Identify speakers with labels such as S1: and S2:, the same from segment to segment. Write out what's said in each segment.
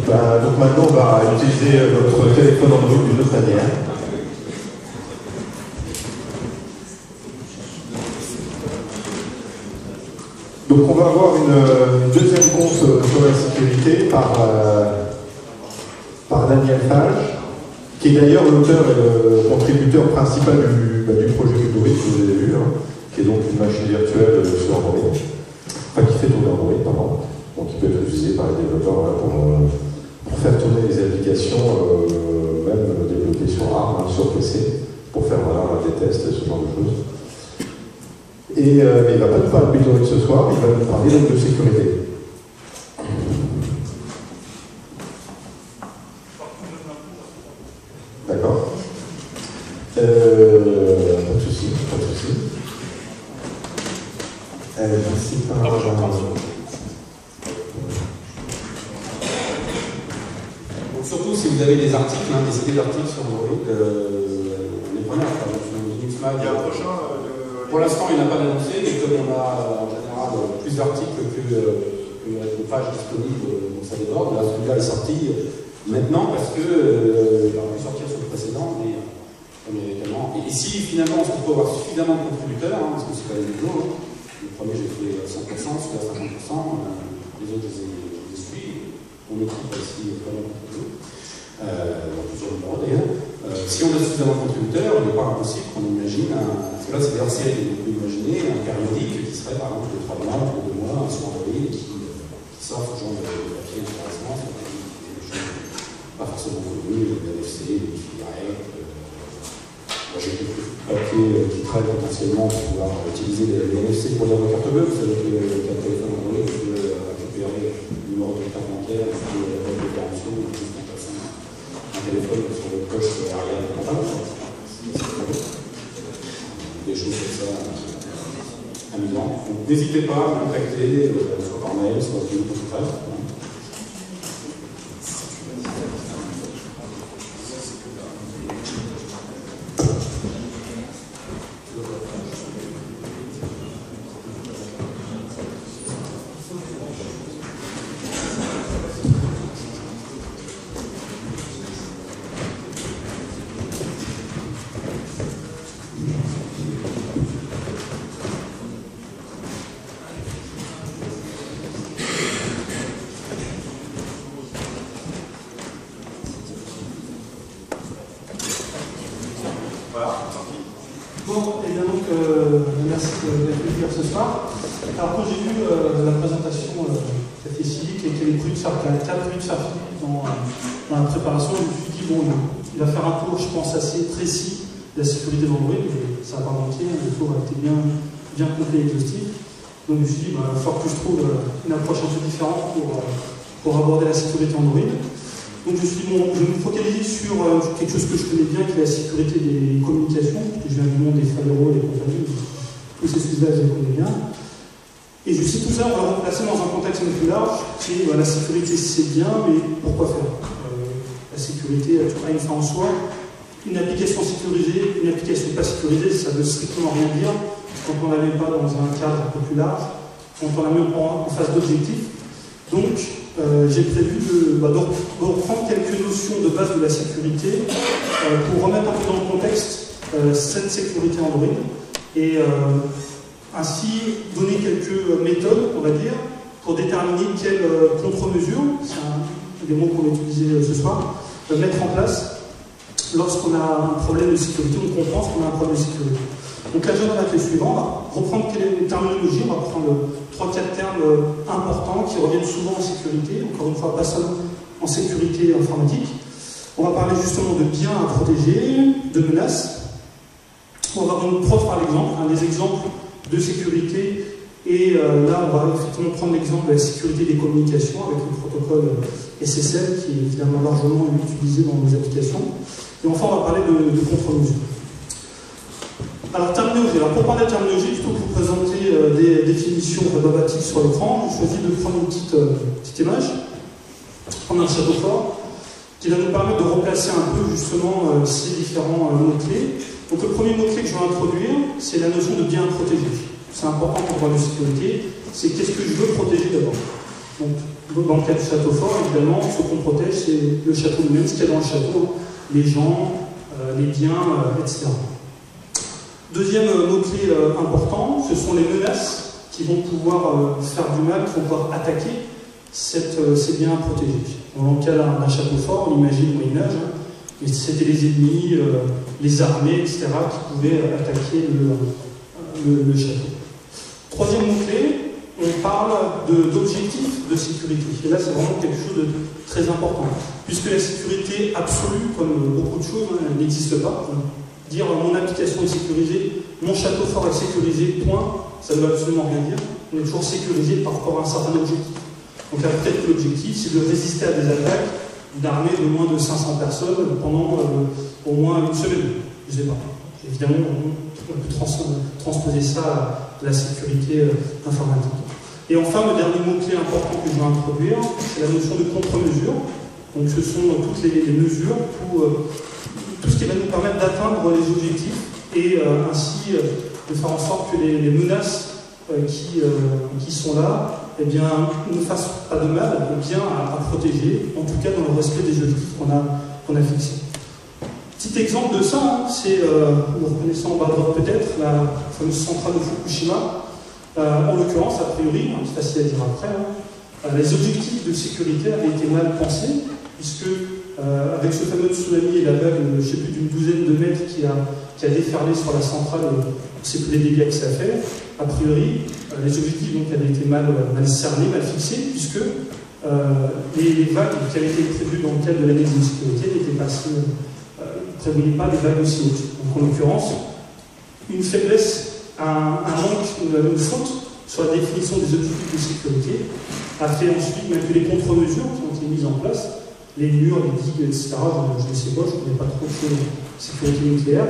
S1: Donc maintenant, on va utiliser votre téléphone Android d'une autre manière. Donc on va avoir une deuxième conf sur la sécurité par Daniel Fage, qui est d'ailleurs l'auteur et le contributeur principal du projet Android que vous avez vu, qui est donc une machine virtuelle sur Android, enfin qui fait tourner Android, pardon, donc qui peut être utilisé par les développeurs pour faire tourner les applications, même développées sur ARM, sur PC, pour faire des tests, ce genre de choses. Et il ne va pas nous parler de Android ce soir, il va nous parler donc de sécurité. D'accord. Pas de souci, pas de souci. Merci par...
S2: Donc surtout si vous avez des articles, des idées d'articles sur Android, on est preneurs. Il y a un prochain. Pour l'instant, il n'y en a pas d'annoncé, et comme on a en général plus d'articles que pages disponibles, donc ça déborde. Là, celui-là est sorti maintenant parce qu'il aurait pu sortir sur le précédent, mais américainement. Et si finalement on se retrouve avoir suffisamment de contributeurs, parce que c'est pas les nouveaux, le premier j'ai fait 100%, celui-là 50%, les autres je les suis, on équipe aussi vraiment contribué, dans plusieurs numéros d'ailleurs. Si on a suffisamment de contributeurs, il n'est pas impossible qu'on imagine, parce que là c'est des hors-séries, on peut imaginer un périodique qui serait par exemple de 3 mois, de 2 mois, sur Android, qui sort ce genre de papier intéressant, sur des choses pas forcément connues, des NFC, des directs. Moi j'ai quelques papiers qui traitent potentiellement pour pouvoir utiliser les NFC pour lire vos cartes bleues. Vous savez que le téléphone Android peut récupérer le numéro de carte bancaire, et puis la date de péremption, un téléphone sur le poche arrière de comptable. Des choses comme ça amusantes. Donc n'hésitez pas à me contacter, soit par mail, soit sur tout ça.
S3: Dans la préparation, je me suis dit, bon, il va faire un cours, je pense, assez précis de la sécurité d'Android, mais ça va pas manquer, le cours a été bien complet et exhaustif. Donc je me suis dit, il va falloir que je trouve une approche un peu différente pour aborder la sécurité Android. Donc je me suis dit, bon, je vais me focaliser sur quelque chose que je connais bien, qui est la sécurité des communications, parce que je viens du monde des firewalls et compagnie, tous ces sujets-là, je les connais bien. Et je sais tout ça, on va le replacer dans un contexte un peu plus large, qui est la sécurité c'est bien, mais pourquoi faire la sécurité a toujours une fin en soi. Une application sécurisée, une application pas sécurisée, ça ne veut strictement rien dire quand on ne la met pas dans un cadre un peu plus large, quand on la met en phase d'objectif. Donc j'ai prévu de reprendre quelques notions de base de la sécurité pour remettre un peu dans le contexte cette sécurité Android et ainsi donner quelques méthodes, on va dire, pour déterminer quelles contre-mesures, c'est des mots qu'on va utiliser ce soir, mettre en place lorsqu'on a un problème de sécurité, on pense qu'on a un problème de sécurité. Donc la journée va être le suivant, on va reprendre quelle terminologie, on va prendre 3-4 termes importants qui reviennent souvent en sécurité, encore une fois pas seulement en sécurité informatique. On va parler justement de biens à protéger, de menaces. On va prendre une preuve par exemple, des exemples de sécurité, et là on va effectivement prendre l'exemple de la sécurité des communications avec le protocole SSL qui est évidemment largement utilisé dans nos applications. Et enfin on va parler de contre-mesures. Alors terminologie, pour parler de terminologie, plutôt que vous présenter des définitions babatiques sur l'écran, j'ai choisi de prendre une petite image, prendre un château fort, qui va nous permettre de replacer un peu justement ces différents mots-clés. Donc le premier mot-clé que je vais introduire, c'est la notion de bien protéger. C'est important pour parler de sécurité, c'est qu'est-ce que je veux protéger d'abord. Donc dans le cas du château fort, évidemment, ce qu'on protège, c'est le château lui-même, ce qu'il y a dans le château, les gens, les biens, etc. Deuxième mot-clé important, ce sont les menaces qui vont pouvoir faire du mal, qui vont pouvoir attaquer ces biens protégés. Dans le cas d'un château fort, on imagine au Moyen-Âge, mais c'était les ennemis, les armées, etc., qui pouvaient attaquer le château. Troisième mot-clé, on parle d'objectifs de sécurité. Et là, c'est vraiment quelque chose de très important. Puisque la sécurité absolue, comme beaucoup de choses, n'existe pas. Dire mon application est sécurisée, mon château fort est sécurisé, point, ça ne veut absolument rien dire. On est toujours sécurisé par rapport à un certain objectif. Donc là, peut-être que l'objectif, c'est de résister à des attaques d'une armée de moins de 500 personnes pendant au moins une semaine. Je ne sais pas. Évidemment, on peut transposer ça à la sécurité informatique. Et enfin, le dernier mot-clé important que je vais introduire, c'est la notion de contre-mesure. Donc ce sont toutes les mesures pour tout ce qui va nous permettre d'atteindre les objectifs et ainsi de faire en sorte que les menaces qui sont là, eh bien, ne fassent pas de mal, mais bien à protéger, en tout cas dans le respect des objectifs qu'on a fixés. Petit exemple de ça, c'est, vous reconnaissez en bas de droite peut-être, la fameuse centrale de Fukushima. En l'occurrence, a priori, c'est facile à dire après, les objectifs de sécurité avaient été mal pensés, puisque avec ce fameux tsunami et la vague, je ne sais plus, d'une douzaine de mètres qui a déferlé sur la centrale, on ne sait plus les dégâts que ça a fait. A priori, les objectifs donc, avaient été mal cernés, mal fixés, puisque les vagues qui avaient été prévues dans le cadre de l'année de sécurité n'étaient pas si, ne prévoyaient pas des vagues aussi hautes. Donc en l'occurrence, une faiblesse, un manque, une faute sur la définition des objectifs de sécurité a fait ensuite même que les contre-mesures qui ont été mises en place, les murs, les digues, etc., je ne sais pas, je ne connais pas trop de sécurité nucléaire,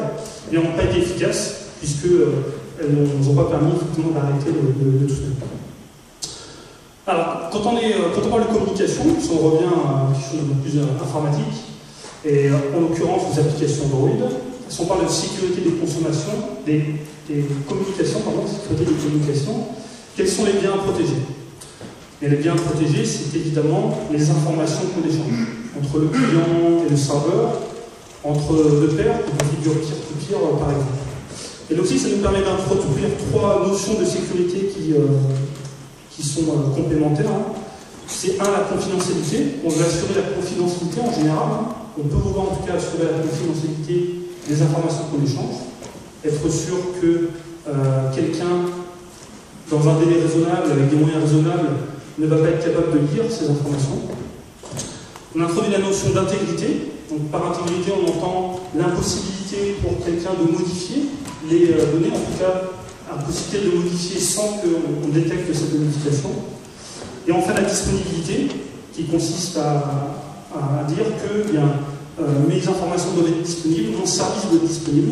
S3: n'ont pas été efficaces, puisqu'elles ne nous ont pas permis effectivement d'arrêter de tout ça. Alors, quand on parle de communication, si on revient à quelque chose de plus informatique, et en l'occurrence aux applications Android, si on parle de sécurité des consommations, des communications, sécurité des communications, quels sont les biens à protéger? Et les biens à protéger, c'est évidemment les informations qu'on échange entre le client et le serveur, entre deux paires, une figure peer-to-peer par exemple. Et donc, ça nous permet d'introduire trois notions de sécurité qui sont complémentaires. C'est la confidentialité. On veut assurer la confidentialité en général. On peut vouloir en tout cas assurer la confidentialité des informations qu'on échange. Être sûr que quelqu'un, dans un délai raisonnable, avec des moyens raisonnables, ne va pas être capable de lire ces informations. On introduit la notion d'intégrité. Donc par intégrité, on entend l'impossibilité pour quelqu'un de modifier les données, en tout cas, impossibilité de modifier sans qu'on détecte cette modification. Et enfin, la disponibilité, qui consiste à dire que mes informations doivent être disponibles, mon service doit être disponible.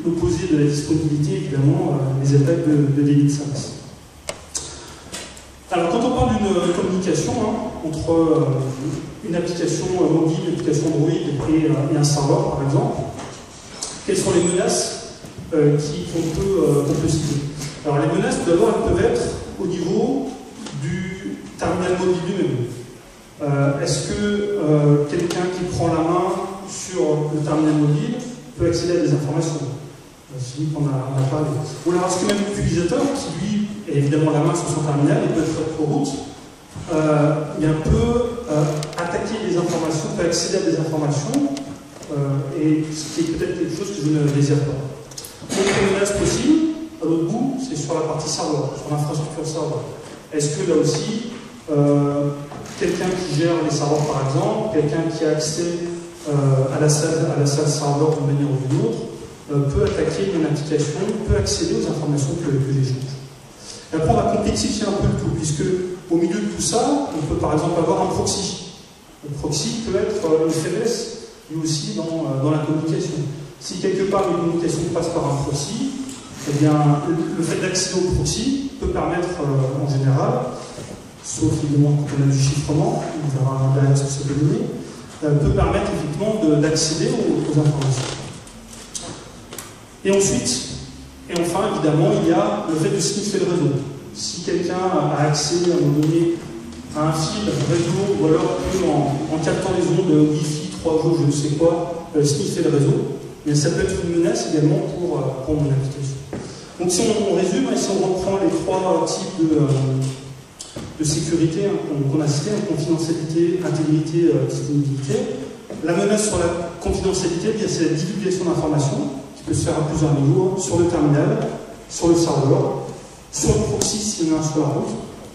S3: L'opposé de la disponibilité, évidemment, les attaques de délit de service. Alors, quand on parle d'une communication entre une application mobile, une application Android et un serveur, par exemple, quelles sont les menaces qu'on peut citer? Alors, les menaces, tout d'abord, elles peuvent être au niveau du terminal mobile lui-même. Est-ce que quelqu'un qui prend la main sur le terminal mobile peut accéder à des informations? Philippe en a parlé. Ou alors est-ce que même l'utilisateur, qui lui a évidemment la main sur son terminal et peut être sur route, peut attaquer des informations, peut accéder à des informations, et ce qui est peut-être quelque chose que je ne désire pas. Autre menace possible, à l'autre bout, c'est sur la partie serveur, sur l'infrastructure serveur. Est-ce que là aussi, quelqu'un qui gère les serveurs par exemple, quelqu'un qui a accès à la salle serveur d'une manière ou d'une autre, peut attaquer une application, peut accéder aux informations que j'échange. Et après, on va complexifier un peu le tout, puisque au milieu de tout ça, on peut par exemple avoir un proxy. Le proxy peut être une faiblesse, lui aussi, dans la communication. Si quelque part une communication passe par un proxy, eh bien, le fait d'accéder au proxy peut permettre, en général, sauf évidemment quand on a du chiffrement, on verra derrière ce que ça peut donner, peut permettre effectivement d'accéder aux informations. Et ensuite, et enfin, évidemment, il y a le fait de sniffer le réseau. Si quelqu'un a accès à un moment donné à un fil réseau, ou alors en captant les ondes Wi-Fi, 3G, je ne sais quoi, sniffer le réseau. Mais ça peut être une menace également pour mon application. Donc si on résume, si on reprend les trois types de sécurité qu'on a cités, confidentialité, intégrité, disponibilité, la menace sur la confidentialité, c'est la divulgation d'informations qui peut se faire à plusieurs niveaux, sur le terminal, sur le serveur, sur le proxy s'il y en a un sur la route,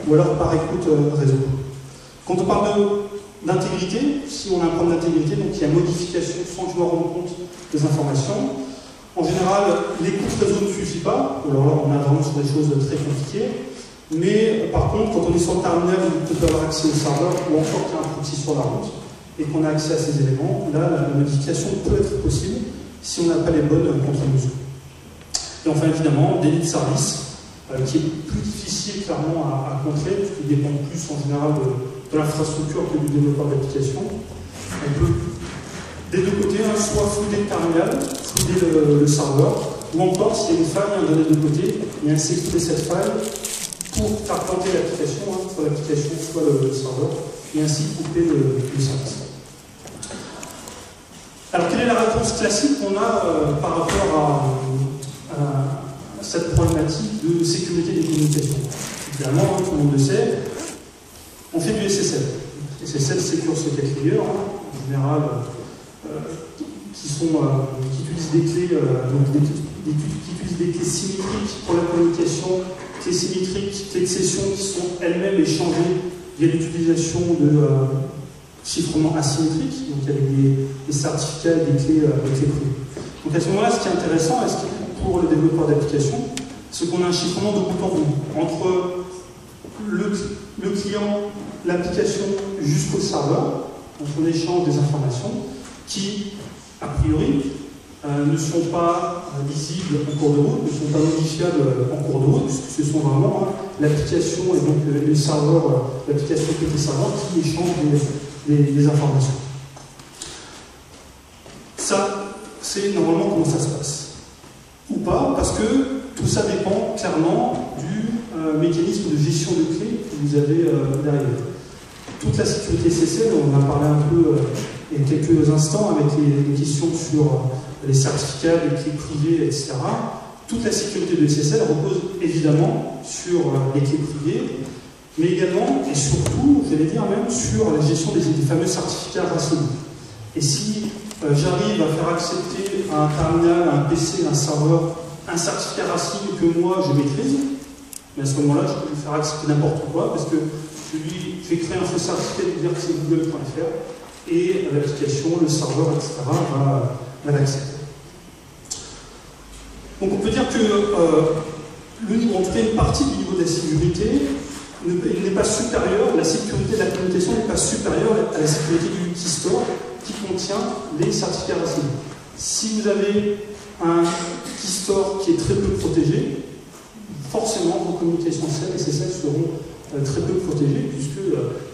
S3: ou alors par écoute réseau. Quand on parle d'intégrité, si on a un problème d'intégrité, donc il y a modification sans que je me rende compte des informations. En général, l'écoute réseau ne suffit pas, alors là on a vraiment sur des choses très compliquées, mais par contre, quand on est sur le terminal, on peut avoir accès au serveur, ou encore qu'il y a un proxy sur la route, et qu'on a accès à ces éléments, là la modification peut être possible si on n'a pas les bonnes contre-mesures. Et enfin évidemment, délit de service, qui est plus difficile clairement à contrer, parce qu'il dépend plus en général de l'infrastructure que du développeur d'application. On peut des deux côtés, soit flouder le terminal, flouder le serveur, ou encore s'il y a une faille d'un des deux côtés, et ainsi exploiter cette faille pour faire planter l'application, soit l'application, soit le serveur, et ainsi couper le service. Alors quelle est la réponse classique qu'on a par rapport à cette problématique de sécurité des communications? Évidemment, tout le monde le sait, on fait du SSL. SSL Secure Socket Layer, en général, qui utilisent des clés, qui utilisent des clés symétriques pour la communication, clés symétriques, clés de session qui sont elles-mêmes échangées via l'utilisation de chiffrement asymétrique, donc avec des certificats et des clés privées. Donc à ce moment-là, ce qui est intéressant, pour le développeur d'application, c'est qu'on a un chiffrement de bout en bout entre le client, l'application jusqu'au serveur, donc on échange des informations qui, a priori, ne sont pas lisibles en cours de route, ne sont pas modifiables en cours de route, puisque ce sont vraiment l'application et donc le serveur, l'application côté serveur qui échangent des informations. Ça, c'est normalement comment ça se passe. Ou pas, parce que tout ça dépend clairement du mécanisme de gestion de clés que vous avez derrière. Toute la sécurité SSL, on en a parlé un peu il y a quelques instants avec les questions sur les certificats, les clés privées, etc. Toute la sécurité de SSL repose évidemment sur les clés privées, mais également et surtout, j'allais dire même, sur la gestion des fameux certificats RACI. Et si j'arrive à faire accepter à un terminal, à un PC, à un serveur, un certificat RACI que moi je maîtrise, mais à ce moment-là, je peux lui faire accepter n'importe quoi, parce que je vais créer un faux certificat de dire que c'est google.fr, et l'application, le serveur, etc. va l'accepter. Donc on peut dire que en tout cas une partie du niveau de la sécurité n'est pas supérieure, la sécurité de la communication n'est pas supérieure à la sécurité du key store qui contient les certificats RACI. Si vous avez un key store qui est très peu protégé, forcément vos communications SSL seront très peu protégées, puisque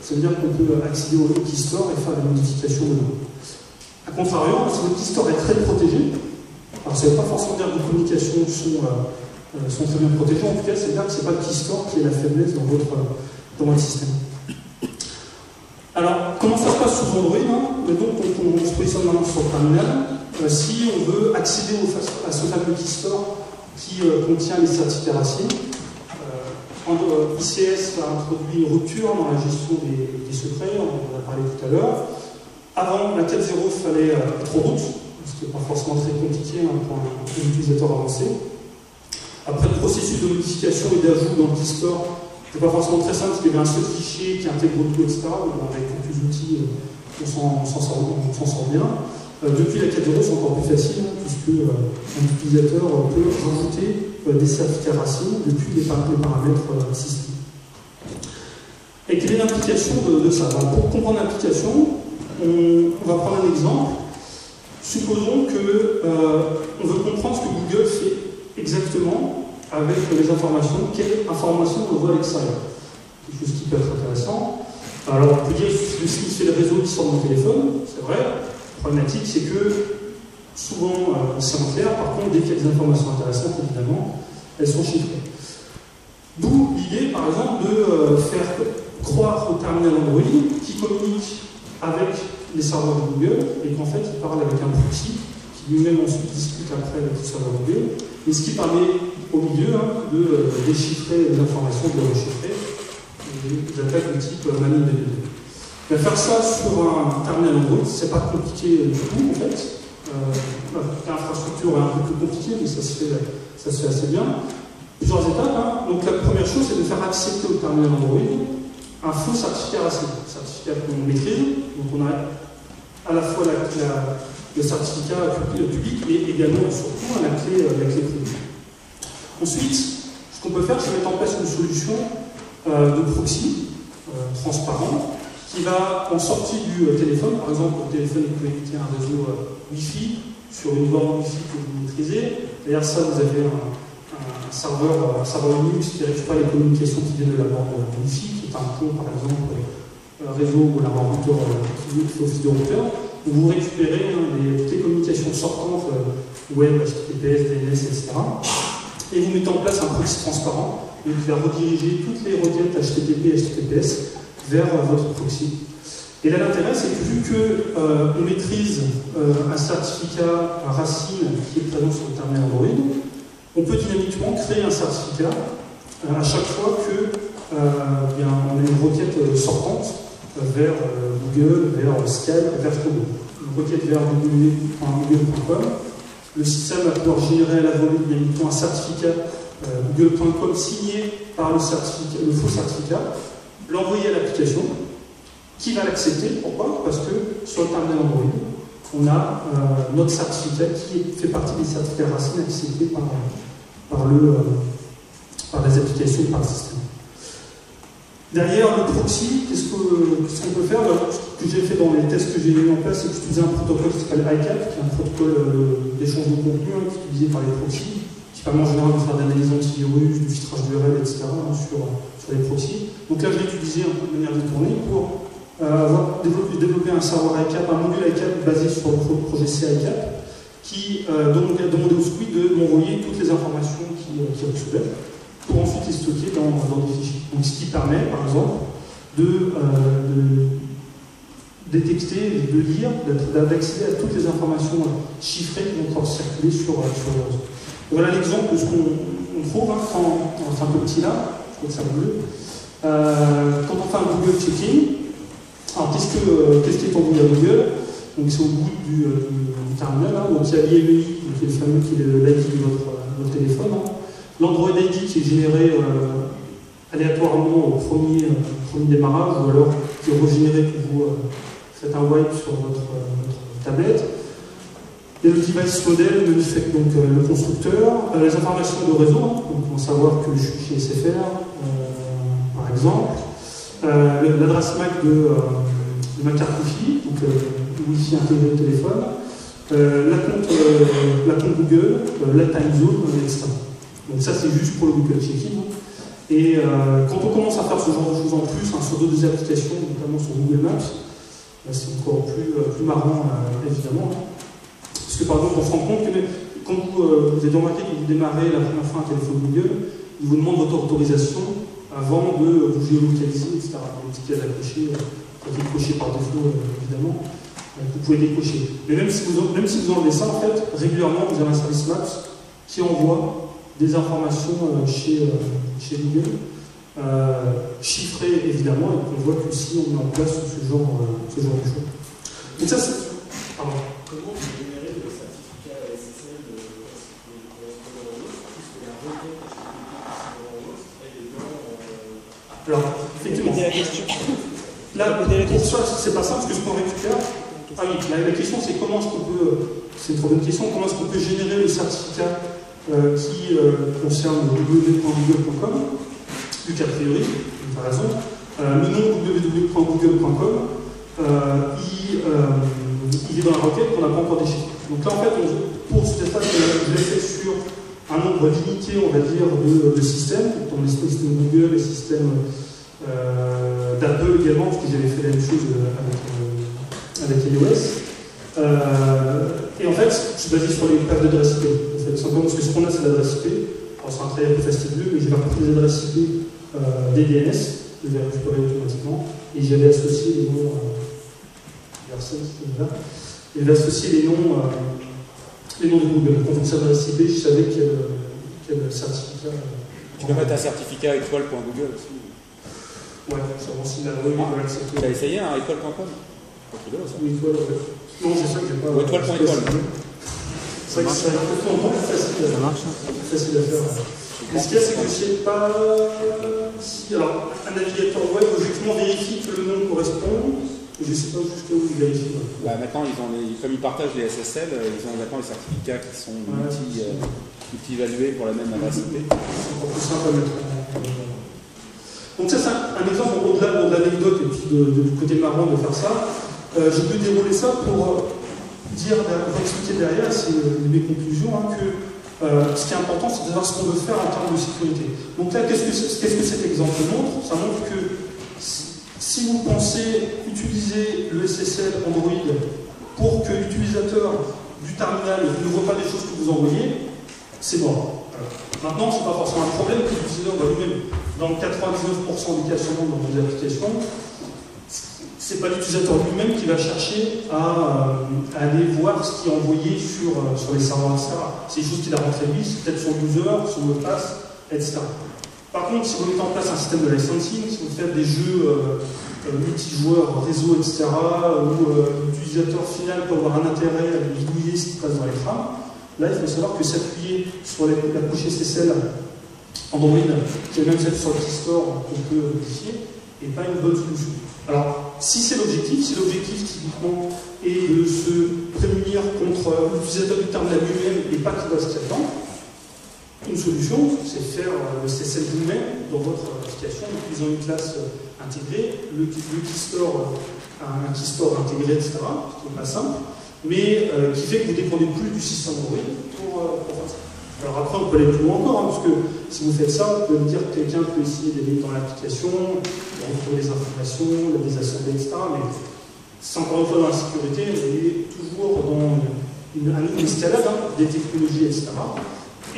S3: ça veut dire qu'on peut accéder au key store et faire des modifications dedans. A contrario, si votre key store est très protégé, alors ça ne veut pas forcément dire que vos communications sont très bien protégées, en tout cas, ça veut dire que ce n'est pas le key store qui est la faiblesse dans votre système. Alors, comment ça se passe sous Android Donc, on se positionne maintenant sur le terminal. Si on veut accéder à ce fameux key store qui contient les certificats RACI, ICS a introduit une rupture dans la gestion des secrets, on en a parlé tout à l'heure. Avant la 4.0, il fallait être en route, ce qui n'est pas forcément très compliqué pour un utilisateur avancé. Après le processus de modification et d'ajout dans le key store, c'était pas forcément très simple, parce qu'il y avait un seul fichier qui intègre tout, etc. Donc avec quelques outils, on s'en sort bien. Depuis la 4.0, c'est encore plus facile, puisque un utilisateur peut rajouter des certificats RACI depuis les paramètres système. Et quelle est l'implication de ça? Alors, pour comprendre l'implication, on va prendre un exemple. Supposons qu'on veut comprendre ce que Google fait exactement avec les informations, quelles informations on voit à l'extérieur. Quelque chose qui peut être intéressant. Alors, on peut dire que c'est le réseau qui sort de mon téléphone, c'est vrai. La problématique, c'est que souvent, c'est en clair. Par contre, dès qu'il y a des informations intéressantes, évidemment, elles sont chiffrées. D'où l'idée, par exemple, de faire croire au terminal Android qui communique avec les serveurs de Google et qu'en fait il parle avec un proxy qui lui-même ensuite discute après avec le serveur Google, et ce qui permet au milieu de déchiffrer les informations, de les rechiffrer, des attaques de type manip de données. Faire ça sur un terminal Android, c'est pas compliqué du tout en fait. L'infrastructure est un peu plus compliquée, mais ça se fait assez bien. Plusieurs étapes. Donc la première chose, c'est de faire accepter au terminal Android un faux certificat RACI, certificat qu'on maîtrise. Donc on a à la fois le certificat public, mais également et surtout la clé privée. Ensuite, ce qu'on peut faire, c'est mettre en place une solution de proxy transparent qui va, en sortie du téléphone, par exemple, le téléphone est connecté à un réseau Wi-Fi sur une borne Wi-Fi que vous maîtrisez. Derrière ça, vous avez un serveur Linux qui récupère les communications qui viennent de la borne Wi-Fi, qui est un pont, par exemple, réseau ou un routeur qui fait office de routeur. Où vous récupérez toutes les communications sortantes, web, HTTPS, DNS, etc. Et vous mettez en place un proxy transparent qui va rediriger toutes les requêtes HTTP et HTTPS vers votre proxy. Et là, l'intérêt, c'est que vu qu'on maîtrise un certificat racine qui est présent sur le terminal Android, on peut dynamiquement créer un certificat à chaque fois qu'on a une requête sortante vers Google, vers Skype, vers Chrome. Une requête vers www.google.com. Le système va pouvoir générer à la volée dynamiquement un certificat google.com signé par le faux certificat, l'envoyer à l'application, qui va l'accepter. Pourquoi? Parce que sur le terminal Android, on a notre certificat qui fait partie des certificats racines acceptés par les applications et par le système. Derrière le proxy, qu'est-ce qu'on peut faire? Ce que j'ai fait dans les tests que j'ai mis en place, c'est que j'utilisais un protocole qui s'appelle ICAP, qui est un protocole d'échange de contenu qui est utilisé par les proxys, qui permet en général de faire de l'analyse antivirus, du filtrage d'URL, etc. sur les proxys. Donc là, je l'ai utilisé un peu de manière détournée pour développer un serveur ICAP, un module ICAP basé sur le projet C-ICAP, qui demandait au squid de m'envoyer toutes les informations qu'il recevait, pour ensuite les stocker dans des fichiers. Donc, ce qui permet, par exemple, de détecter, de lire, d'accéder à toutes les informations chiffrées qui vont pouvoir circuler sur le réseau. Voilà l'exemple de ce qu'on trouve, c'est un peu petit là, je crois que ça bleu. Quand on fait un Google check-in, alors qu'est-ce qui est envoyé à Google? Donc c'est au bout du terminal, donc il y a l'IMEI, qui est le fameux qui est l'ID de votre téléphone. L'Android ID qui est généré aléatoirement au premier démarrage, ou alors qui est régénéré quand vous faites un wipe sur votre tablette. Il y a le device model, donc le constructeur, les informations de réseau, donc on va savoir que je suis chez SFR, par exemple, l'adresse MAC de ma carte Wi-Fi, donc Wi-Fi intégré au téléphone, la compte Google, la time zone, etc. Donc ça, c'est juste pour le Google Check-in. Et quand on commence à faire ce genre de choses en plus, sur d'autres applications, notamment sur Google Maps, c'est encore plus marrant, évidemment. Parce que par exemple, on se rend compte que quand vous avez remarqué que vous démarrez la première fois un téléphone Google, il vous demande votre autorisation avant de vous géolocaliser, etc. Donc, ce qui est accroché, décoché par défaut, évidemment, vous pouvez décocher. Mais même si vous enlevez ça, en fait, régulièrement, vous avez un service Maps qui envoie des informations chez Google, chiffrées évidemment, et qu'on voit que si on met en place ce genre de choses. Donc ça, c'est... Pardon.
S4: Comment vous générez le certificat SSL de puisque la requête
S3: alors, effectivement. Là, pour ça, c'est pas simple, parce que ce qu'on récupère... Ah oui, la question, c'est comment est-ce qu'on peut... C'est une trop bonne question. Comment est-ce qu'on peut générer le certificat qui concerne www.google.com, vu qu'a priori, il a raison, le nom www.google.com, il est dans la requête qu'on n'a pas encore déchiffré. Donc là, en fait, pour ce test-là, je l'ai fait sur un nombre limité, on va dire, de systèmes, dans les systèmes Google, les systèmes d'Apple également, parce que j'avais fait la même chose avec iOS. Et en fait, je suis basé sur les pages d'adresse IP. En fait, simplement parce que ce qu'on a, c'est l'adresse IP. Alors, c'est un trait un peu fastidieux, mais j'ai pas pris les adresses IP des DNS. je les récupérer automatiquement, et j'avais associé les noms, j'avais associé les noms de Google. Quand on s'adresse IB, je savais quel certificat.
S5: Tu peux mettre un certificat étoile.google aussi.
S3: Ouais, ça va aussi la revue de l'accepter.
S5: Tu as essayé un étoile.com? C'est rigolo ça.
S3: Ou étoile, ouais. Non, c'est ça que j'ai pas.
S5: Ou étoile.étoile.
S3: C'est vrai que c'est un peu facile. Ça marche. Facile à faire. Mais ce qu'il y a, c'est que je sais pas si. Alors, un navigateur web, logiquement, vérifie que le nom correspond. Je ne sais pas jusqu'à où il vérifie.
S5: Bah, maintenant, comme ils partagent les SSL, ils ont maintenant les certificats qui sont multi-évalués pour la même adresse IP.
S3: C'est encore plus simple à mettre en. Donc, ça, c'est un exemple au-delà de l'anecdote et puis du côté marrant de faire ça. Je peux dérouler ça pour expliquer derrière, c'est mes conclusions, que ce qui est important, c'est de savoir ce qu'on veut faire en termes de sécurité. Donc là, qu'est-ce que cet exemple montre? Ça montre que si vous pensez utiliser le SSL Android pour que l'utilisateur du terminal ne voit pas les choses que vous envoyez, c'est mort. Maintenant, ce n'est pas forcément un problème que l'utilisateur va lui-même. Dans 99% des cas seulement dans vos applications, ce n'est pas l'utilisateur lui-même qui va chercher à aller voir ce qui est envoyé sur les serveurs, etc. C'est des choses qu'il a rentrées lui, c'est peut-être son user, son mot de passe, etc. Par contre, si vous mettez en place un système de licensing, si vous faites des jeux multijoueurs, réseau, etc., où l'utilisateur final peut avoir un intérêt à bidouiller ce qui passe dans l'écran, là, il faut savoir que s'appuyer sur la couche SSL Android, qui est même celle sur le Keystore qu'on peut modifier, n'est pas une bonne solution. Alors, si c'est l'objectif typiquement est de se prémunir contre l'utilisateur du terminal lui-même et pas qu'il doit se dedans, une solution, c'est faire le SSL vous-même dans votre application en utilisant une classe intégrée, le Keystore, un Keystore intégré, etc., ce qui n'est pas simple, mais qui fait que vous ne dépendez plus du système Android pour faire ça. Alors après, on peut aller plus loin encore, parce que si vous faites ça, vous pouvez me dire que quelqu'un peut essayer d'aller dans l'application, retrouver les informations, la désassembler, etc. Mais c'est encore une fois dans la sécurité, vous est toujours dans une escalade des technologies, etc.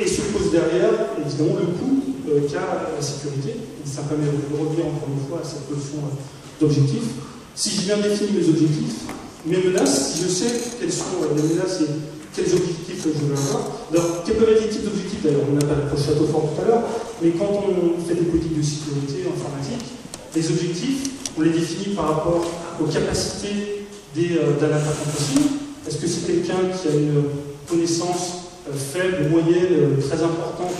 S3: Et se pose derrière, évidemment, le coût qu'a la sécurité. Et ça permet de revenir encore une fois à cette notion d'objectif. Si j'ai bien défini mes objectifs, mes menaces, si je sais quelles sont les menaces et quels objectifs je veux avoir. Alors, quels peuvent être les types d'objectifs d'ailleurs? On a parlé de château fort tout à l'heure, mais quand on fait des politiques de sécurité informatique, les objectifs, on les définit par rapport aux capacités d'un attaquant possible. Est-ce que c'est quelqu'un qui a une connaissance faible, moyenne, très importante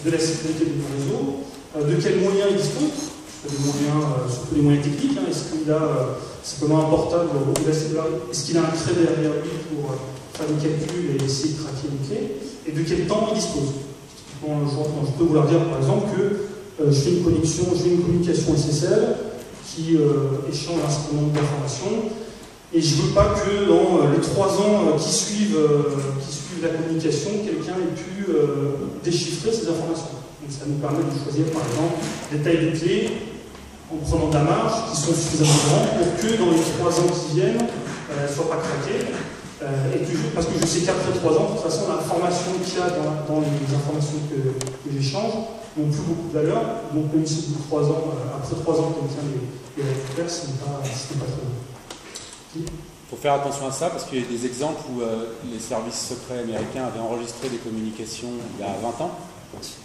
S3: de la sécurité de mon réseau? De quels moyens il dispose? Surtout les moyens techniques. Est-ce qu'il a simplement un portable ou est-ce qu'il a un trait derrière lui pour faire des calculs et essayer de craquer une clé? Et de quel temps il dispose? Je peux vous leur dire par exemple que je fais une communication SSL qui échange un certain nombre d'informations et je ne veux pas que dans les 3 ans qui suivent la communication, quelqu'un ait pu déchiffrer ces informations. Donc ça nous permet de choisir par exemple des tailles de clés en prenant de la marge qui sont suffisamment grandes pour que dans les 3 ans qui viennent, elles ne soient pas craquées. Parce que je sais qu'après 3 ans, de toute façon, l'information qu'il y a dans les informations que j'échange n'ont plus beaucoup de valeur. Donc même si après 3 ans, quelqu'un les récupère, ce n'est pas très bon.
S5: Il faut faire attention à ça parce qu'il y a des exemples où les services secrets américains avaient enregistré des communications il y a 20 ans.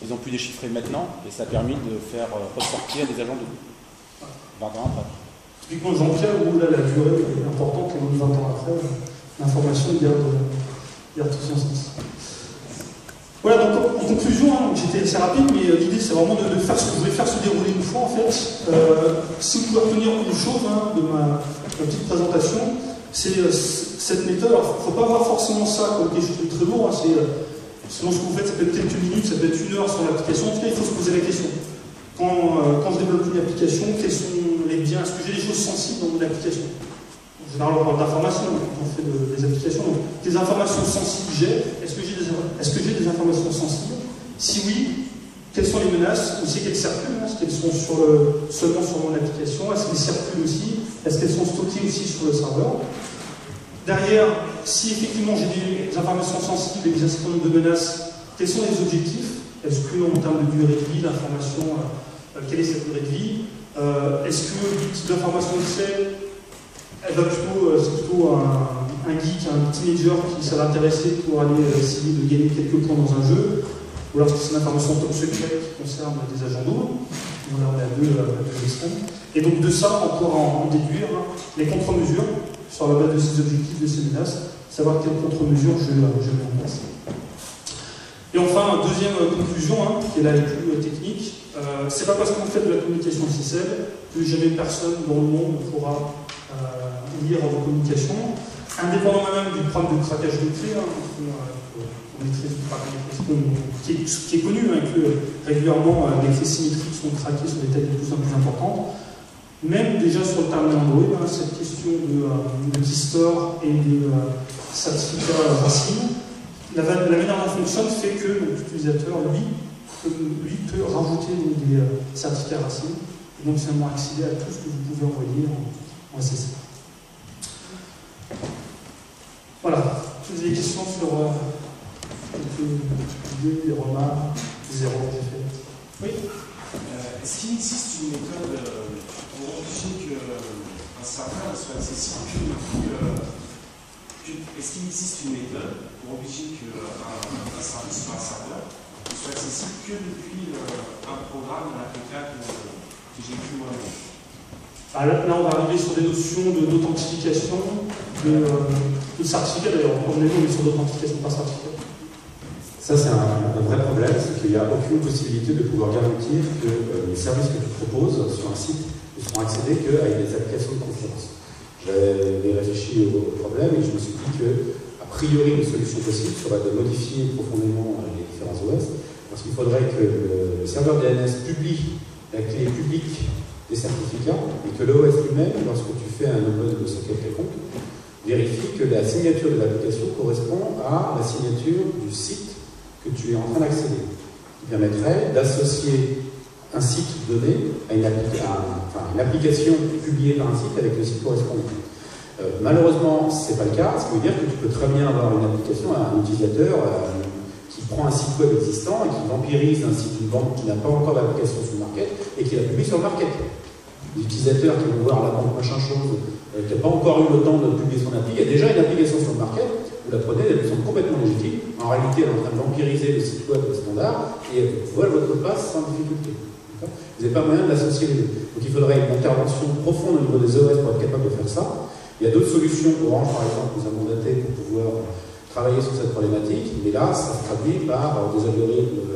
S5: Ils ont pu déchiffrer maintenant et ça a permis de faire ressortir des agents de 20 ans après.
S3: Typiquement Jean-Pierre, où là la durée est importante, et 20 ans après, l'information garde tout son sens. Voilà, donc en conclusion, j'étais assez rapide, mais l'idée c'est vraiment de faire ce que je voulais faire se dérouler une fois en fait. Si vous pouvez retenir une chose de ma petite présentation, c'est cette méthode. Alors, il ne faut pas voir forcément ça comme quelque chose de très lourd. Selon ce que vous faites, ça peut être quelques minutes, ça peut être 1 heure sur l'application. En tout cas, il faut se poser la question. Quand je développe une application, quels sont les biens? Est-ce que j'ai des choses sensibles dans mon application? En général, on parle d'informations quand on fait des applications. Donc, des informations sensibles est-ce que j'ai des informations sensibles? Si oui, quelles sont les menaces? Où c'est qu'elles circulent? Est-ce qu'elles sont seulement sur mon application? Est-ce qu'elles circulent aussi? Est-ce qu'elles sont stockées aussi sur le serveur? Derrière, si effectivement j'ai des informations sensibles et des certain nombre de menaces, quels sont les objectifs? Est-ce qu'en termes de durée de vie, l'information, quelle est cette durée de vie? Est-ce que le type d'information que c'est plutôt un geek, un teenager qui ça va intéresser pour aller essayer de gagner quelques points dans un jeu, ou alors c'est une information top secret qui concerne des agents doubles. On a deux extrêmes. Et donc de ça, on pourra en déduire les contre-mesures sur la base de ces objectifs, de ces menaces, savoir quelles contre-mesures je mets en place. Et enfin, deuxième conclusion, qui est la plus technique, c'est pas parce qu'on fait de la communication SSL que jamais personne dans le monde ne pourra lire vos communications, indépendamment même du problème de craquage de clés, qui est connu, que régulièrement les clés symétriques sont craquées sur des tailles de plus en plus importantes. Même déjà sur le terminal Android, cette question de keystore et de certificat racine, la manière dont ça fonctionne fait que l'utilisateur, lui, peut rajouter des certificats racines et donc finalement accéder à tout ce que vous pouvez envoyer en SSL. Voilà. Vous avez des questions sur quelques idées, des remarques, des erreurs que j'ai faites? Oui.
S4: Est-ce qu'il existe une méthode pour obliger qu'un serveur soit accessible que depuis... Est-ce qu'il existe une méthode pour obliger qu'un service ou un serveur soit accessible que depuis un programme, un APK que j'ai écrit moi-même?
S3: Là, on va arriver sur des notions d'authentification, de certificat d'ailleurs. On est sur d'authentification par certificat.
S6: Ça, c'est un vrai problème, c'est qu'il n'y a aucune possibilité de pouvoir garantir que les services que tu proposes sur un site ne seront accédés qu'avec des applications de confiance. J'avais réfléchi au problème et je me suis dit que, a priori, une solution possible serait de modifier profondément les différents OS, parce qu'il faudrait que le serveur DNS publie la clé publique des certificats et que l'OS lui-même, lorsque tu fais un open de socket quelconque, vérifie que la signature de l'application correspond à la signature du site que tu es en train d'accéder. Qui permettrait d'associer un site donné à une application publiée par un site avec le site correspondant. Malheureusement, ce n'est pas le cas, ce qui veut dire que tu peux très bien avoir une application, un utilisateur qui prend un site web existant et qui vampirise un site d'une banque qui n'a pas encore d'application sur le market et qui la publie sur le market. Les utilisateurs qui vont voir la banque machin chose, qui n'a pas encore eu le temps de publier son appli, il y a déjà une application sur le market, vous la prenez, elle semble complètement légitime, en réalité elle est en train de vampiriser le site web standard et vous voit votre passe sans difficulté. Vous n'avez pas moyen d'associer les deux. Donc il faudrait une intervention profonde au niveau des OS pour être capable de faire ça. Il y a d'autres solutions, Orange par exemple nous a mandaté pour pouvoir travailler sur cette problématique, mais là ça se traduit par des algorithmes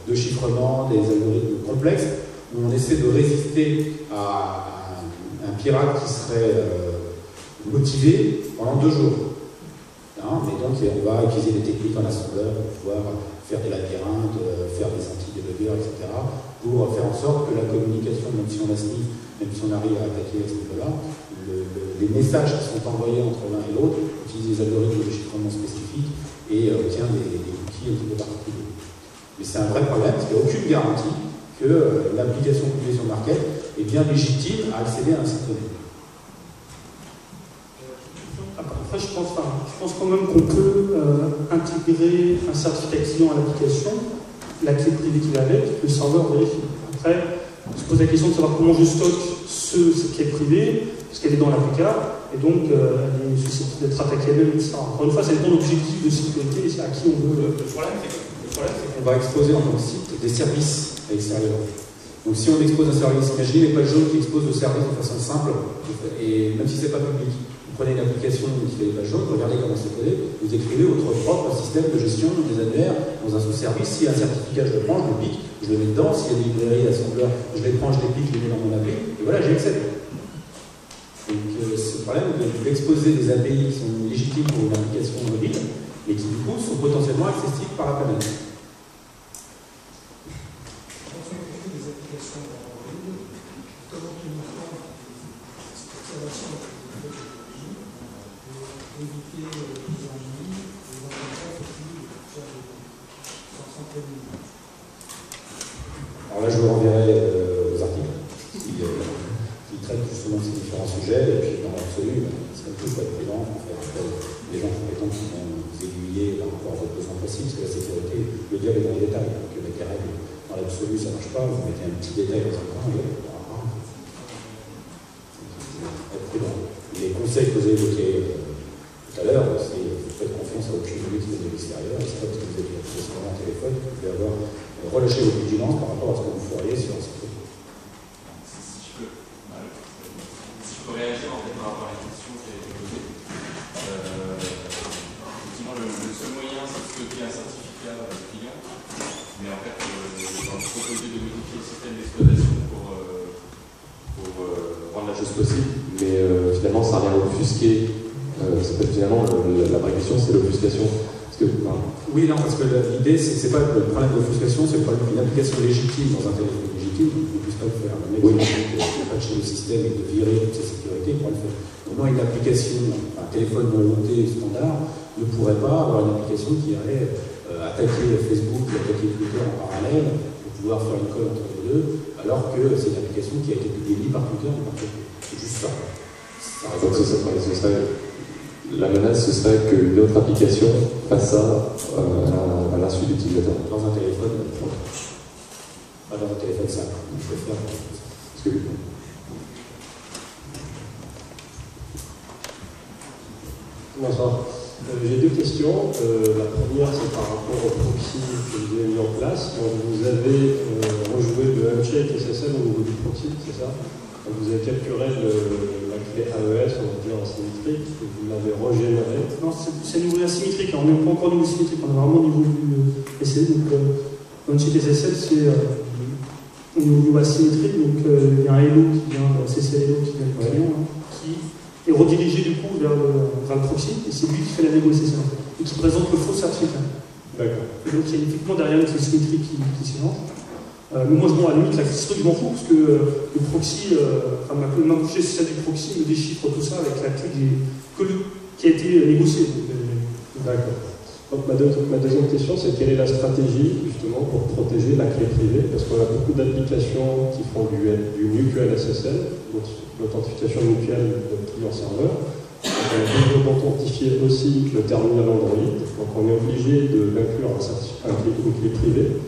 S6: de chiffrement, des algorithmes complexes, où on essaie de résister à un pirate qui serait motivé pendant 2 jours. Mais donc on va utiliser des techniques en assembleur pour pouvoir faire des labyrinthes, faire des anti-débuggers, etc., pour faire en sorte que la communication, même si on la sniffe, même si on arrive à attaquer à ce niveau-là, les messages qui sont envoyés entre l'un et l'autre utilisent des algorithmes de chiffrement spécifiques et obtient des outils un petit peu particuliers. Mais c'est un vrai problème, parce qu'il n'y a aucune garantie que l'application publiée sur le market est bien légitime à accéder à un site donné.
S3: Après, je pense quand même qu'on peut intégrer un certificat client à l'application, la clé privée qui va avec, le serveur vérifie. Après, on se pose la question de savoir comment je stocke cette clé privée, parce qu'elle est dans l'APK, et donc elle est susceptible d'être attaquée elle-même, etc. Encore une fois, ça dépend de l'objectif de sécurité et à qui on veut.
S6: Le problème, c'est qu'on va exposer dans notre site des services à l'extérieur. Donc si on expose un service, imaginez les pages jaunes qui exposent le service de façon simple, et même si ce n'est pas public. Vous prenez une application qui fait les pages jaunes, regardez comment c'est codé, vous écrivez votre propre système de gestion des annuaires dans un sous-service. S'il y a un certificat, je le prends, je le pique, je le mets dedans. S'il y a des librairies, assembleurs, je les prends, je les pique, je les mets dans mon appli, et voilà, j'ai accès. Donc ce problème d'exposer des API qui sont légitimes pour une application mobile, mais qui du coup sont potentiellement accessibles par Internet. Alors là, je vous renverrai aux articles qui traitent justement de ces différents sujets, et puis dans l'absolu, c'est comme tout, il faut être prudent, il faut faire appel à des gens compétents qui vont vous aiguiller par rapport à votre besoin précis, parce que la sécurité, le diable est dans les détails. Donc mettre des règles dans l'absolu, ça ne marche pas, vous mettez un petit détail dans un coin, et voilà. avez évoqué tout à l'heure, c'est faites confiance à aucune loi qui vient de l'extérieur, c'est pas parce que vous avez un téléphone que vous pouvez avoir relâché votre vigilance par rapport à ce que vous feriez sur un site.
S7: Si je peux réagir en fait par rapport à la question qui a été posée. Effectivement, le seul moyen, c'est de stocker un certificat client, mais en fait, on proposer de modifier le système d'exploitation pour rendre la chose possible, mais finalement, ça vient obfusquer. Finalement, la vraie question, c'est l'obfuscation.
S6: Oui, non, parce que l'idée, c'est pas le problème d'obfuscation, c'est le problème d'une application légitime dans un téléphone légitime, on ne puisse pas le faire. Le mec qui va patcher le système et de virer toutes ses sécurités pour le faire. Au moins, une application, un téléphone non monté standard, ne pourrait pas avoir une application qui allait attaquer Facebook et attaquer Twitter en parallèle pour pouvoir faire une colle entre les deux, alors que c'est une application qui a été publiée ni par Twitter ni par Facebook. C'est juste ça.
S1: La menace, ce serait qu'une autre application fasse ça à l'insu de l'utilisateur.
S6: Dans un téléphone, pas dans un téléphone simple. Il faut faire parce que
S8: bonsoir. J'ai deux questions. La première, c'est par rapport au proxy que vous avez mis en place. Donc, vous avez rejoué le Handshake SSL au niveau du proxy, c'est ça? Donc, vous avez capturé la clé AES, on va dire en symétrique, et vous l'avez régénérée.
S3: Non, c'est niveau asymétrique. On n'est pas encore niveau symétrique, on est vraiment au niveau du SSL. Donc, Handshake SSL, c'est au niveau asymétrique. Donc, il y a un hello qui vient, CC hello qui vient du client, qui est redirigé du coup vers le proxy, et c'est lui qui fait la négociation et qui présente le faux certificat.
S8: D'accord.
S3: Et donc il y a effectivement derrière une symétrie qui s'élance. Mais moi, à la limite, la symétrie, je m'en fous, parce que le proxy, ma couche c'est celle du proxy, me déchiffre tout ça avec la clé qui a été négociée.
S8: D'accord. Donc ma deuxième question, c'est quelle est la stratégie justement pour protéger la clé privée? Parce qu'on a beaucoup d'applications qui font du mutual SSL, donc l'authentification mutuelle de client-serveur. On a besoin d'authentifier aussi le terminal Android, donc on est obligé d'inclure une clé privée.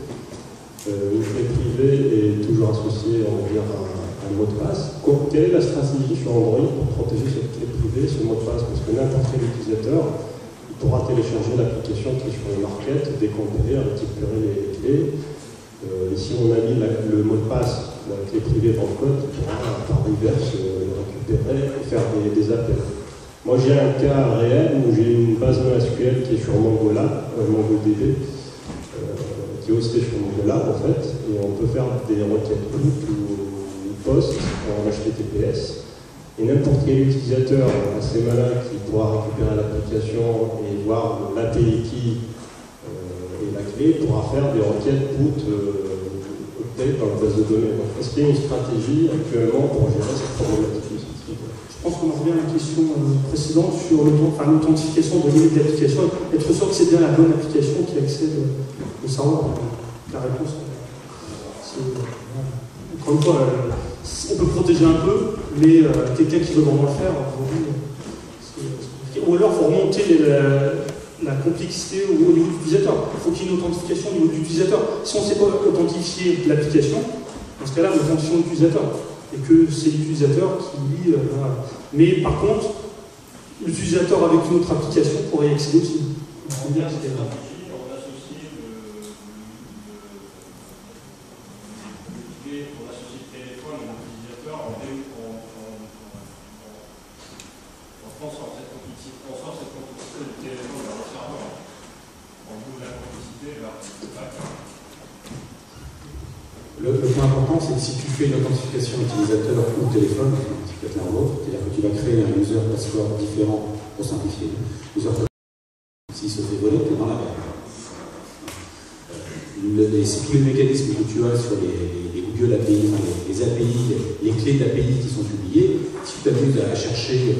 S8: Une clé privée est toujours associée, on va dire, à un mot de passe. Quelle est la stratégie sur Android pour protéger cette clé privée, ce mot de passe? Parce que n'importe quel utilisateur pourra télécharger l'application qui est sur le market, décompiler, récupérer les clés. Ici, on a mis le mot de passe, la clé privée dans le code, qui pourra par reverse le récupérer et faire des appels. Moi, j'ai un cas réel où j'ai une base NoSQL qui est sur MongoDB, qui est hostée sur MongoLab en fait, et on peut faire des requêtes root ou post en HTTPS. Et n'importe quel utilisateur assez malin qui pourra récupérer l'application et voir l'API key et la clé pourra faire des requêtes root update dans la base de données. Donc, est-ce qu'il y a une stratégie actuellement pour gérer cette problématique?
S3: Je pense qu'on en revient à la question précédente sur l'authentification de l'application, être sûr que c'est bien la bonne application qui accède au serveur. La réponse, c'est encore une fois, on peut protéger un peu, mais quelqu'un qui veut vraiment le faire, ou alors il faut remonter la complexité au niveau de l'utilisateur. Il faut qu'il y ait une authentification au niveau de l'utilisateur. Si on ne sait pas authentifier l'application, dans ce cas-là, on authentifions l'utilisateur. Et que c'est l'utilisateur qui lit. Mais par contre, l'utilisateur avec une autre application pourrait y accéder aussi.
S6: Le point important, c'est que si tu fais une authentification utilisateur ou téléphone, c'est peut-être l'un ou l'autre, c'est-à-dire que tu vas créer un user password différent pour simplifier. S'il se fait voler, tu es dans la merde. Si tous les mécanismes que tu as sur les Google API, les API, les clés d'API qui sont publiées, si tu t'amuses à chercher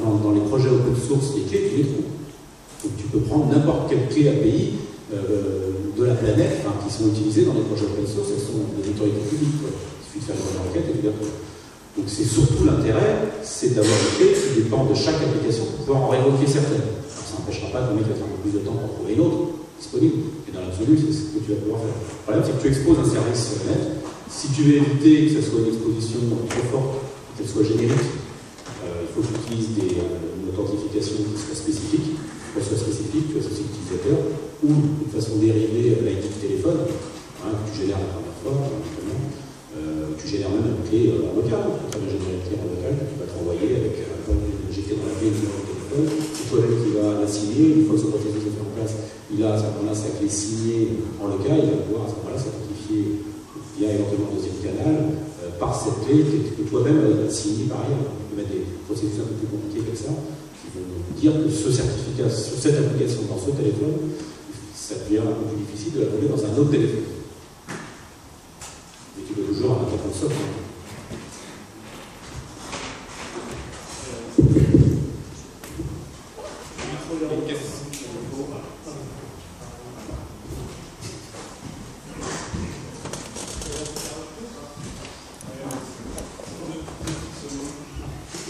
S6: dans les projets open source les clés, tu les trouves. Donc tu peux prendre n'importe quelle clé API de la planète qui sont utilisées dans les projets open source, elles sont des autorités publiques. Il suffit de faire une enquête et de dire. Donc c'est surtout l'intérêt, c'est d'avoir des clés qui dépendent de chaque application pour pouvoir en révoquer certaines. Alors, ça n'empêchera pas de mettre un peu plus de temps pour trouver une autre disponible. Et dans l'absolu, c'est ce que tu vas pouvoir faire. Le problème, c'est que tu exposes un service sur le net. Si tu veux éviter que ça soit une exposition trop forte, qu'elle soit générique, il faut que j'utilise une authentification qui soit spécifique, tu vois, c'est utilisateur, ou de façon dérivée l'ID du téléphone, hein, que tu génères la première fois, tu génères même une clé en local, tu vas générer une clé en local que tu vas t'envoyer avec injecté dans la clé du téléphone, c'est toi-même qui vas la signer, une fois que ce processus est fait en place, il a à ce moment-là sa clé signée en local, il va pouvoir à ce moment-là s'authentifier via éventuellement un deuxième canal par cette clé que toi-même as signée par ailleurs. On peut mettre des processus un peu plus compliqués comme ça, qui vont dire que ce certificat sur cette application dans ce téléphone, ça devient un peu plus difficile de la trouver dans un autre téléphone. Mais tu dois toujours un téléphone soft.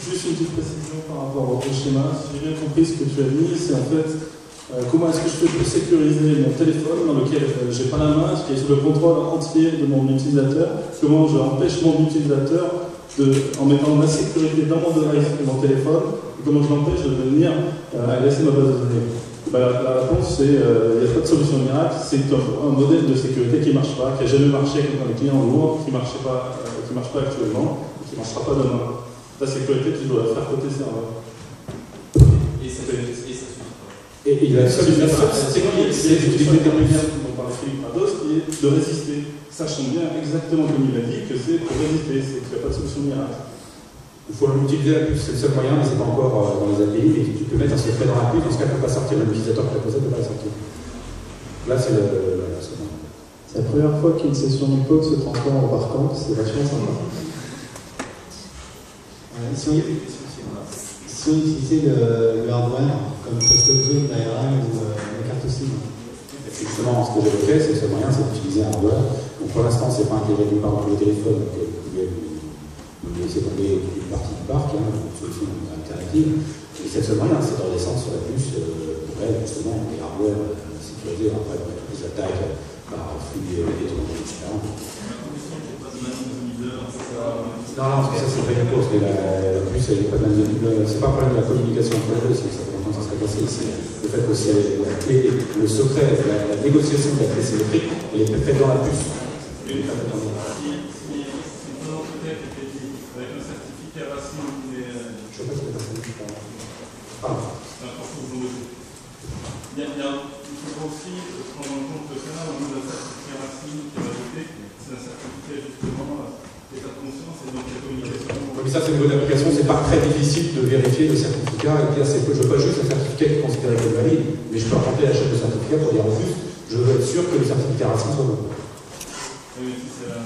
S9: Juste une petite précision par rapport au schéma. Si j'ai bien compris ce que tu as dit, c'est en fait comment est-ce que je peux sécuriser mon téléphone dans lequel j'ai pas la main, qui est sous le contrôle entier de mon utilisateur. Comment j'empêche mon utilisateur en mettant la sécurité dans mon device de mon téléphone, et comment je l'empêche de venir agresser ma base de données. La réponse c'est il n'y a pas de solution miracle, c'est un modèle de sécurité qui ne marche pas, qui n'a jamais marché dans les clients lourds, qui ne marche pas actuellement, et qui ne marchera pas demain. La sécurité, tu dois la faire côté serveur.
S7: Et ça suffit pas.
S9: Et la seule technique, c'est d'utiliser des lumières dont parlait Philippe Rados, qui est de résister. Sachant bien exactement comme il a dit que c'est pour résister, c'est qu'il n'y a pas de solution miracle.
S6: Il faut l'utiliser la puce, c'est le seul moyen, mais ce n'est pas encore dans les API, mais tu peux mettre un secret dans la puce, dans ce cas, tu ne peux pas sortir, l'utilisateur qui l'a posé ne peut pas la sortir. Là, c'est
S8: c'est la première fois qu'une session du POC se transforme en barcamp, c'est vachement sympa.
S10: Si on utilisait le hardware comme custom zone d'ARM ou une carte SIM.
S6: Justement, ce que j'évoquais, c'est que ce moyen, c'est d'utiliser un hardware. Donc pour l'instant, c'est pas intégré nulle part dans le téléphone, donc vous pouvez laisser tomber une partie du parc, une solution alternative. Mais c'est le seul moyen, c'est de redescendre sur la puce pour elle, justement, des hardware sécurisés après toutes les attaques par flux détournés, etc. Non, parce que ça c'est pas une cause, mais la puce, elle n'est pas c'est pas un problème de la communication entre les deux, c'est que ça fait longtemps que ça serait passé. C'est le fait que c'est la clé, le secret, la négociation de la clé symétrique, elle est faite dans la puce.
S11: Si ton entreprise est avec un certificat racine,
S6: je sais pas si c'est ça.
S11: Il faut aussi prendre en compte que ça, au niveau d'un certificat racine qui va ajouter, c'est un certificat justement d'état de conscience et donc la communication.
S6: Mais ça, c'est au niveau d'application, c'est pas très difficile de vérifier le certificat et de dire je veux pas juste un certificat qui est considéré comme valide, mais je peux raconter la chaîne de certificat pour dire en plus, je veux être sûr que le certificat racine soit bon.
S11: Oui, si c'est la.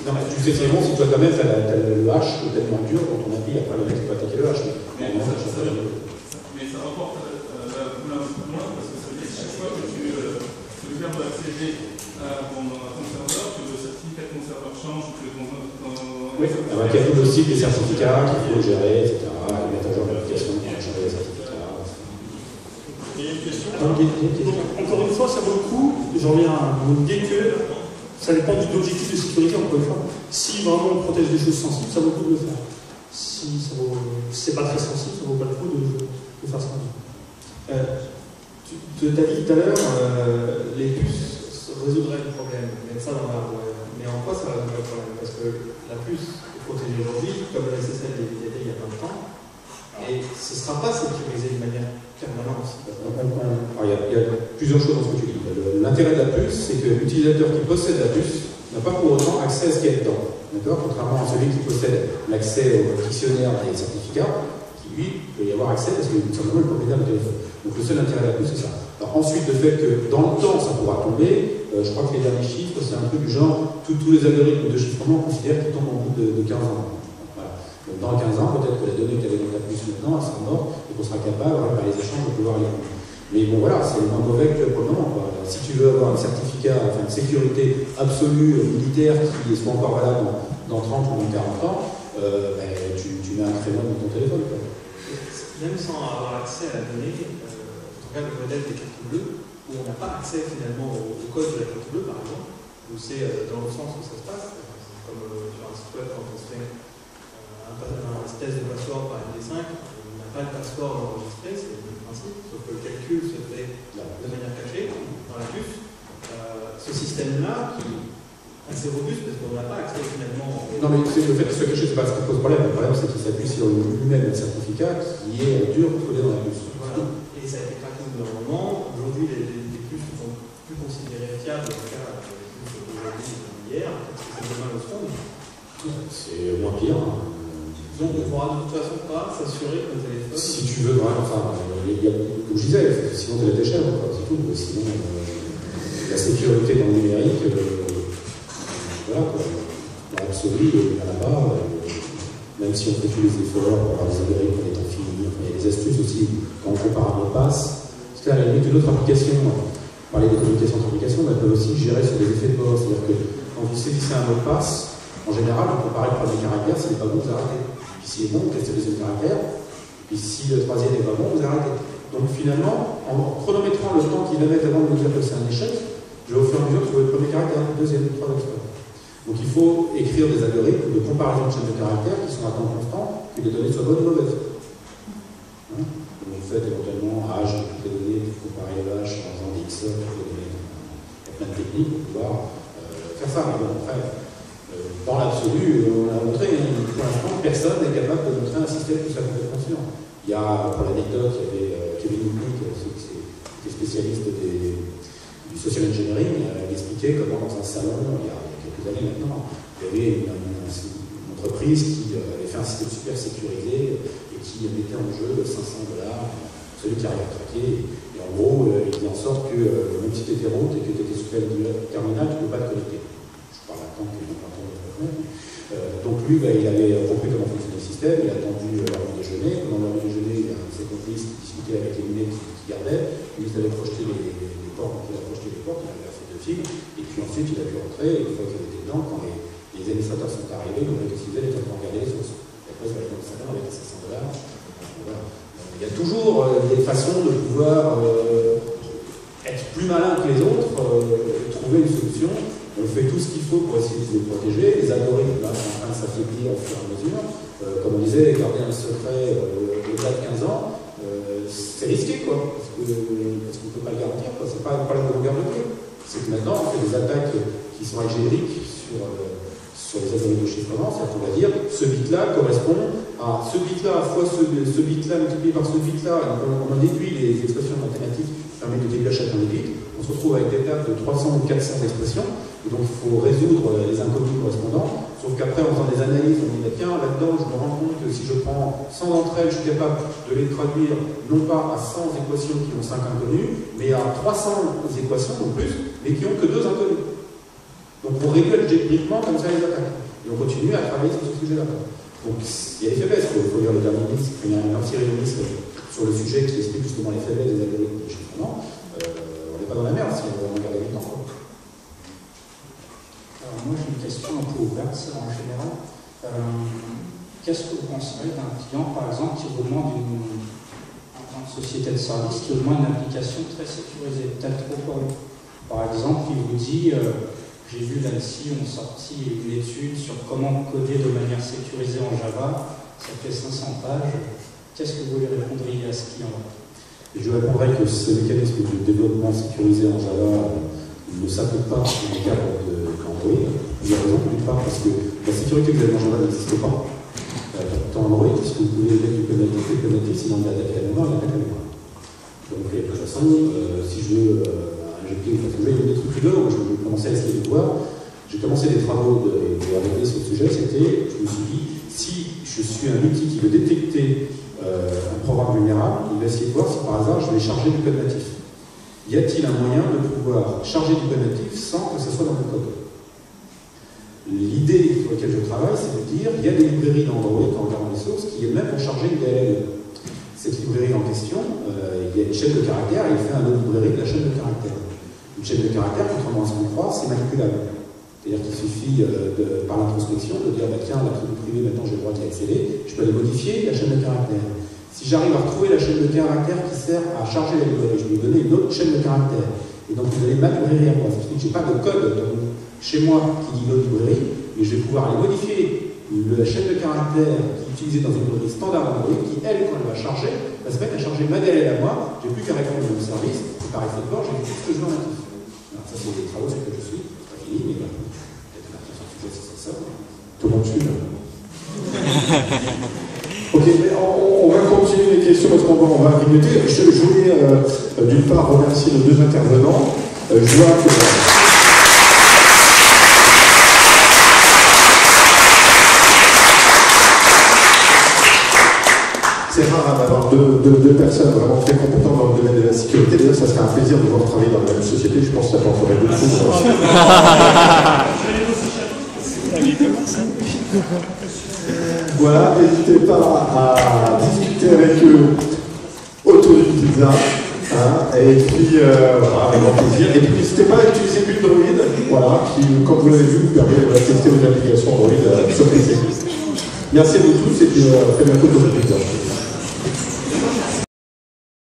S6: Non, mais tu sais c'est bon si toi quand même t'as le hash tellement dur dans ton appli, après le mec peut attaquer le hash.
S11: Mais ça rapporte la couleur un peu loin parce que ça veut dire que chaque fois que tu veux accéder à ton serveur, que le certificat de ton serveur change, que ton.
S6: Oui, alors il y a tout le site des certificats qu'il faut gérer, etc. Mettre à jour l'application pour changer les certificats.
S3: Et une question. Encore une fois, ça vaut le coup, j'en reviens à vous dire que ça dépend de l'objectif de sécurité, encore une fois. Si vraiment on protège des choses sensibles, ça vaut le coup de le faire. Si c'est pas très sensible, ça vaut pas le coup de faire ça.
S10: Tu t'as dit tout à l'heure, les puces résoudraient le problème, mettre ça dans l'hardware. Mais en quoi ça résoudrait le problème? Parce que la puce est protégée aujourd'hui, comme le SSL est il y a plein de temps, et ce ne sera pas sécurisé de manière permanente.
S6: Alors, il y a plusieurs choses dans ce que tu dis. L'intérêt de la puce, c'est que l'utilisateur qui possède la puce n'a pas pour autant accès à ce qu'il y a dedans. Contrairement à celui qui possède l'accès au dictionnaire et aux certificats, qui lui peut y avoir accès parce qu'il est tout simplement le propriétaire du téléphone. Donc le seul intérêt de la puce, c'est ça. Alors, ensuite, le fait que dans le temps, ça pourra tomber, je crois que les derniers chiffres, c'est un truc du genre, tous les algorithmes de chiffrement considèrent qu'ils tombent au bout de 15 ans. Voilà. Donc dans 15 ans, peut-être que les données que tu avais dans ta puce maintenant, elles seront mortes et qu'on sera capable, par les échanges, de pouvoir les prendre. Mais bon, voilà, c'est le moins mauvais que pour le moment. Quoi. Si tu veux avoir un certificat, enfin une sécurité absolue militaire qui soit encore valable dans 30 ou dans 40 ans, tu mets un créneau dans ton téléphone. Quoi.
S10: Même sans avoir accès à la donnée, tu regardes le modèle des cartes bleues, où on n'a pas accès finalement au code de la carte bleue, par exemple, où c'est dans le sens où ça se passe, comme sur un site web quand on se fait un espèce de password par MD5, on n'a pas le password enregistré, c'est le principe, sauf que le calcul se fait de manière cachée dans la puce. Ce système-là, qui est assez robuste, parce qu'on n'a pas accès finalement.
S6: Non, mais le fait qu'il soit caché, c'est pas ce qui pose problème. Le problème, c'est qu'il s'appuie sur lui-même un certificat qui est dur codé dans la puce.
S10: Voilà. Et ça a été craqué au bout d'un moment. Aujourd'hui, les puces ne sont plus considérées fiables, en tout cas, les puces d'aujourd'hui hier, parce que demain le seront.
S6: C'est moins pire. Hein.
S10: Donc on pourra de toute façon pas s'assurer que le téléphone.
S6: Si tu veux vraiment, enfin, comme je disais, sinon tu la cher, c'est tout. Sinon, la sécurité dans le numérique, voilà quoi. Dans l'absolu, il n'y en a pas. Même si on fait tous les efforts pour avoir des algorithmes en étant finis, enfin, il y a des astuces aussi quand on compare un mot de passe. Parce qu'à la limite, une autre application, on parlait de communication entre applications, mais elle peut aussi gérer sur des effets de bord. C'est-à-dire que quand vous saisissez un mot de passe, en général, vous comparez le premier caractère, s'il n'est pas bon, vous arrêtez. Puis s'il est bon, vous testez le deuxième caractère. Puis si le troisième n'est pas bon, vous arrêtez. Donc finalement, en chronométrant le temps qu'il va mettre avant de nous dire que c'est un échec, je vais au fur et à mesure trouver le premier caractère, le deuxième, le troisième, etc. Donc il faut écrire des algorithmes de comparaison de chaînes de caractères qui sont à temps constant, que les données soient bonnes ou mauvaises. Hein? Donc vous faites éventuellement âge de toutes les données, vous comparez l'âge en faisant des XOR, toutes les données. Il y a plein de techniques pour pouvoir faire ça. Mais bon, après, dans l'absolu, on a montré, pour l'instant, personne n'est capable de montrer un système qui soit complètement sûr. Il y a, pour l'anecdote, il y avait Kevin Woodley, qui est spécialiste du social engineering, il expliquait comment dans un salon, il y a quelques années maintenant, il y avait une entreprise qui avait fait un système super sécurisé et qui mettait en jeu $500, celui qui arrive à craquer. Et en gros, il faisait en sorte que même si tu étais route et que tu étais sous le terminal, tu ne peux pas te connecter. Je parle à temps que donc lui, il avait compris comment fonctionnait le système, il a attendu l'heure du déjeuner. Pendant l'heure du déjeuner, il y a un de ses complices qui discutait avec les lunettes qui gardaient. Lui, il avait projeté les portes, il a projeté les portes, il avait fait 2 fils, et puis ensuite il a pu rentrer, et une fois qu'il était dedans, quand les administrateurs sont arrivés, donc qu'est-ce qu'il faisait, il était en train de regarder les sources. Et après, l'administrateur avec $500. Voilà. Il y a toujours des façons de pouvoir être plus malin que les autres, trouver une solution. On fait tout ce qu'il faut pour essayer de les protéger. Les algorithmes là, sont en train de s'affaiblir au fur et à mesure. Comme on disait, garder un secret au-delà de 15 ans, c'est risqué, quoi, parce qu'on ne peut pas le garantir. Ce n'est pas un problème de longueur de clé. C'est que maintenant, on fait des attaques qui sont algébriques sur les algorithmes de chiffrement. C'est-à-dire qu'on va dire, ce bit-là correspond à ce bit-là fois ce bit-là multiplié par ce bit-là. On en déduit les expressions mathématiques qui permettent de déduire chacun des bits. On se retrouve avec des tables de 300 ou 400 expressions. Et donc il faut résoudre les inconnus correspondants, sauf qu'après en faisant des analyses, on dit tiens, là-dedans je me rends compte que si je prends 100 d'entre elles, je suis capable de les traduire non pas à 100 équations qui ont 5 inconnus, mais à 300 équations ou plus, mais qui n'ont que 2 inconnus. Donc on réduit algébriquement comme ça les attaques. Et on continue à travailler sur ce sujet-là. Donc il y a des faiblesses, il faut lire le dernier livre, il y a un anti-réalisme sur le sujet qui explique justement les faiblesses des algorithmes de chiffrement. On n'est pas dans la merde si on veut regarder le temps.
S12: Moi j'ai une question un peu ouverte en général. Qu'est-ce que vous pensez d'un client par exemple qui vous demande une société de service qui vous demande une application très sécurisée, peut-être trop pour lui. Par exemple, il vous dit j'ai vu l'ANSSI ont sorti une étude sur comment coder de manière sécurisée en Java, ça fait 500 pages. Qu'est-ce que vous lui répondriez à ce client-là?
S6: Je répondrai que ce mécanisme de développement sécurisé en Java ne s'applique pas dans le cadre d'Android. Vous avez raison, d'une part, parce que la sécurité que vous avez en Java n'existe pas. Dans Android, puisque vous pouvez mettre du cognitif, sinon il attaque la mémoire, il attaque la mémoire. Donc, de toute façon, si je veux injecter une façon, il y a des trucs rigolos, je vais commencer à essayer de voir. J'ai commencé des travaux de R&D sur le sujet, je me suis dit, si je suis un outil qui veut détecter un programme vulnérable, il va essayer de voir si par hasard je vais charger du code natif. Y a-t-il un moyen de pouvoir charger du code natif sans que ce soit dans le code? L'idée sur laquelle je travaille, c'est de dire il y a des librairies dans Android, en regardant les sources, qui est même pour charger une DLL. Cette librairie en question, il y a une chaîne de caractères et il fait un autre librairie de la chaîne de caractères. Une chaîne de caractères, contrairement à ce qu'on croit, c'est manipulable. C'est-à-dire qu'il suffit, par l'introspection, de dire bah, tiens, la tribu privée, maintenant j'ai le droit d'y accéder, je peux aller modifier la chaîne de caractères. Si j'arrive à retrouver la chaîne de caractères qui sert à charger la librairie, je vais lui donner une autre chaîne de caractères. Et donc vous allez ma librairie à moi. Ça veut dire que je n'ai pas de code chez moi qui dit notre librairie, mais je vais pouvoir aller modifier
S13: la chaîne de caractères qui est utilisée dans une librairie standard Android, qui, elle, quand elle va charger, va se mettre à charger ma DLL à moi, j'ai plus qu'à répondre au service, et par effet de bord, j'ai tout ce que je veux en natif. Alors ça, c'est des travaux sur lesquels je suis, pas fini, mais peut-être une application de sujet, c'est ça.
S1: Tout le monde suit là. Ok, mais on va continuer les questions parce qu'on va grignoter. Je voulais d'une part remercier nos deux intervenants. Je vois que... C'est rare d'avoir deux personnes vraiment très compétentes dans le domaine de la sécurité. D'ailleurs, ça serait un plaisir de voir travailler dans la même société. Je pense que ça porterait beaucoup. Voilà, n'hésitez pas à discuter avec eux autour d'une pizza. Hein, et puis, voilà, avec grand plaisir. Et puis, n'hésitez pas à utiliser Buildroid, voilà, qui, comme vous l'avez vu, vous permet de tester vos applications Android sur PC. Merci à vous tous et puis à très bientôt pour une pizza.